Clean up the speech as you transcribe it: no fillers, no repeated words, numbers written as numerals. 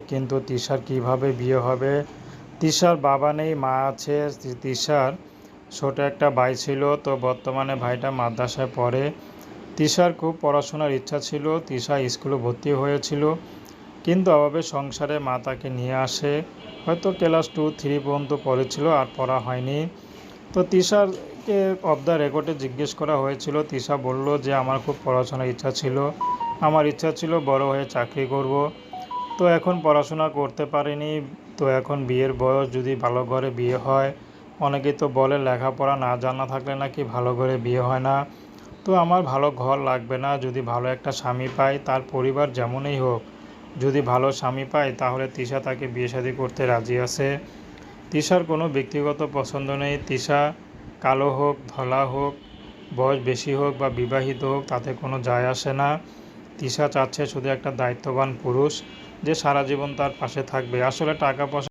কিন্তু তিশার কিভাবে বিয়ে হবে। তিশার বাবা নেই, মা আছে। তিশার ছোট একটা ভাই ছিল, তো বর্তমানে ভাইটা মাদ্রাসায় পড়ে। তিশার খুব পড়াশোনার ইচ্ছা ছিল, তিশা স্কুলে ভর্তি হয়েছিল, কিন্তু অভাবে সংসারে মা তাকে নিয়ে আসে। হয়তো ক্লাস 2-3 পর্যন্ত পড়েছিল, আর পড়া হয়নি। তো তিশাকে অফ দ্য রেকর্ডে জিজ্ঞেস করা হয়েছিল, তিশা বলল যে আমার খুব পড়াশোনার ইচ্ছা ছিল, আমার ইচ্ছা ছিল বড় হয়ে চাকরি করব। তো এখন পড়াশোনা করতে পারিনি। তো এখন বিয়ের বয়স, যদি ভালো ঘরে বিয়ে হয়। অনেকেই তো বলে লেখাপড়া না জানা থাকলে নাকি ভালো ঘরে বিয়ে হয় না। তো আমার ভালো ঘর লাগবে না, যদি ভালো একটা স্বামী পাই, তার পরিবার যেমনই হোক, যদি ভালো স্বামী পাই তাহলে তিশা তাকে বিয়ে শাদী করতে রাজি আছে। তিশার কোনো ব্যক্তিগত পছন্দ নেই। তিশা কালো হোক, ধলা হোক, বয়স বেশি হোক বা বিবাহিত হোক, তাতে কোনো যায় আসে না। তিশা চাচ্ছে শুধু একটা দায়িত্ববান পুরুষ, যে সারা জীবন তার পাশে থাকবে। আসলে টাকা পয়সা